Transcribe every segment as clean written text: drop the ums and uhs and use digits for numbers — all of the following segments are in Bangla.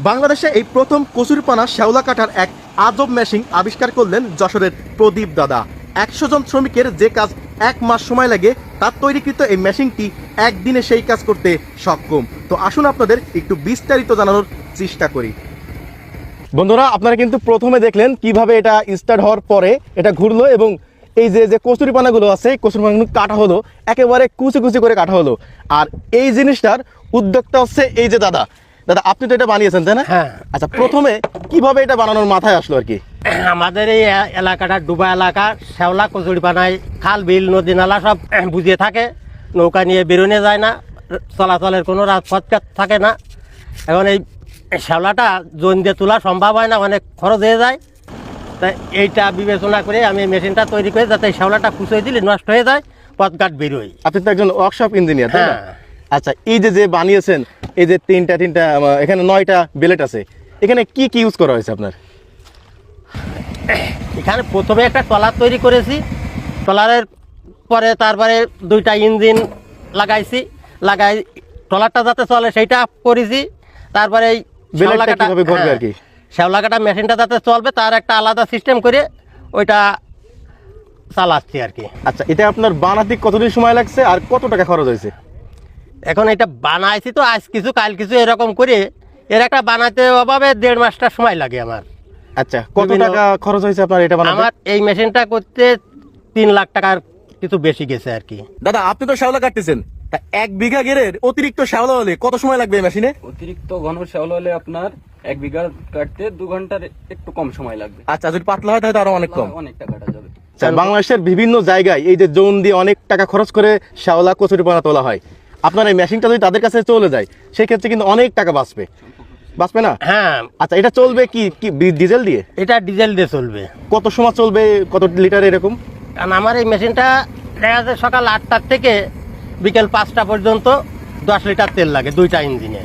বাংলাদেশে এই প্রথম কচুরিপানা শ্যাওলা কাটার এক আজব মেশিন আবিষ্কার করলেন যশোরের প্রদীপ দাদা। 100 জন শ্রমিকের যে কাজ 1 মাস সময় লাগে, তার তৈরিকৃত এই মেশিনটি একদিনে সেই কাজ করতে সক্ষম। তো আসুন আপনাদের একটু বিস্তারিত জানানোর চেষ্টা করি। বন্ধুরা, আপনারা কিন্তু প্রথমে দেখলেন কিভাবে এটা স্টার্ট হওয়ার পরে এটা ঘুরলো এবং এই যে কচুরিপানাগুলো আছে, কচুরিপানাগুলো কাটা হলো, একেবারে কুচি কুচি করে কাটা হলো। আর এই জিনিসটার উদ্যোক্তা হচ্ছে এই যে দাদা। দাদা, আপনি তো এটা বানিয়েছেন, তাই না? হ্যাঁ। আচ্ছা, প্রথমে কিভাবে এটা বানানোর মাথায় আসলো আর কি? আমাদের এই এলাকাটা ডুবা এলাকা, শ্যাওলা কচুরিপানায় খাল বিল নদী নালা সব বুঝিয়ে থাকে, নৌকা নিয়ে বেরোনো যায় না, চলাচলের কোনো রাজপথ থাকে না। এখন এই শ্যাওলাটা জোন দিয়ে তোলা সম্ভব হয় না, অনেক খরচ হয়ে যায়। তাই এইটা বিবেচনা করে আমি মেশিনটা তৈরি করে যাতে শ্যাওলাটা কুচোয় দিলে নষ্ট হয়ে যায়, পথঘাট বেরোয়। আপনি তো একজন ওয়ার্কশপ ইঞ্জিনিয়ার, তাই না? হ্যাঁ। আচ্ছা, এই যে বানিয়েছেন, এই যে তিনটা এখানে 9টা বেলেট আছে, এখানে কি কি ইউজ করা হয়েছে আপনার? এখানে প্রথমে একটা ট্রলার তৈরি করেছি, ট্রলারের পরে তারপরে 2টা ইঞ্জিন লাগাইছি, ট্রলারটা যাতে চলে সেইটা করেছি। তারপরে এই বেলেটটা কিভাবে ঘুরবে আর কি? শ্যাওলা কাটা মেশিনটা যাতে চলবে তার একটা আলাদা সিস্টেম করে ওইটা চালাচ্ছি আর কি। আচ্ছা, এটা আপনার বানাতে কতদিন সময় লাগছে আর কত টাকা খরচ হয়েছে? এখন এটা বানাইছি তো আজ কিছু কাল কিছু এরকম করে, এর একটা বানাতে অভাবে 1.5 মাসটা সময় লাগে আমার। আচ্ছা, কত টাকা খরচ হয়েছে আপনার এটা বানাতে? আমার এই মেশিনটা করতে 3 লাখ টাকার কিছু বেশি গেছে আর কি। দাদা, আপনি তো শ্যাওলা কাটতেছেন, তা 1 বিঘা গেরের অতিরিক্ত শ্যাওলা হলে কত সময় লাগবে এই মেশিনে? অতিরিক্ত ঘন শ্যাওলা হলে আপনার 1 বিঘা কাটতে 2 ঘন্টার একটু কম সময় লাগবে। আচ্ছা, যদি পাতলা হয় তাহলে আরো অনেক কম। অনেকটা কাটা যাবে। আচ্ছা, বাংলাদেশের বিভিন্ন জায়গায় এই যে জোন দিয়ে অনেক টাকা খরচ করে শ্যাওলা কচুরিপানা তোলা হয়, আপনার এই মেশিনটা যদি তাদের কাছে চলে যায় সেক্ষেত্রে কিন্তু অনেক টাকা বাঁচবে না? হ্যাঁ। আচ্ছা, এটা চলবে কি ডিজেল দিয়ে? এটা ডিজেল দিয়ে চলবে। কত সময় চলবে, কত লিটার এরকম? কারণ আমার এই মেশিনটা দেখা যায় সকাল 8টা থেকে বিকেল 5টা পর্যন্ত 10 লিটার তেল লাগে 2টা ইঞ্জিনে।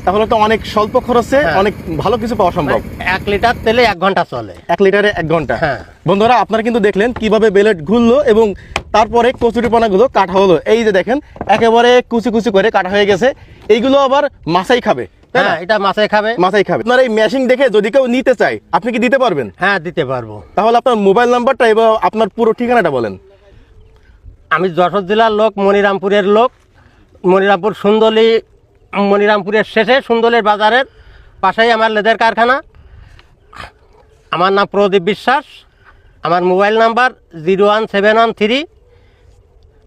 তাহলে তো অনেক স্বল্প খরচে হ্যাঁ। অনেক ভালো কিছু পাওয়া সম্ভব। 1 লিটার তেলে 1 ঘন্টা চলে। 1 লিটারে 1 ঘন্টা। হ্যাঁ। বন্ধুরা, আপনারা কিন্তু দেখলেন কিভাবে বেলেট ঘুরলো এবং তারপরে কচুরিপানাগুলো কাটা হলো। এই যে দেখেন, একেবারে কুচি কুচি করে কাটা হয়ে গেছে। এইগুলো আবার মাছাই খাবে, তাই না? হ্যাঁ, এটা মাছে খাবে। মাছাই খাবে। আপনার এই মেশিন দেখে যদি কেউ নিতে চায়, আপনি কি দিতে পারবেন? হ্যাঁ, দিতে পারবো। তাহলে আপনার মোবাইল নাম্বারটা এবং আপনার পুরো ঠিকানাটা বলেন। আমি যশোর জেলার লোক, মনিরামপুরের লোক। মনিরামপুর সুন্দলী, মনিরামপুরের শেষে সুন্দলের বাজারের পাশেই আমার লেদার কারখানা। আমার নাম প্রদীপ বিশ্বাস। আমার মোবাইল নাম্বার 01713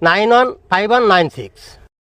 915196।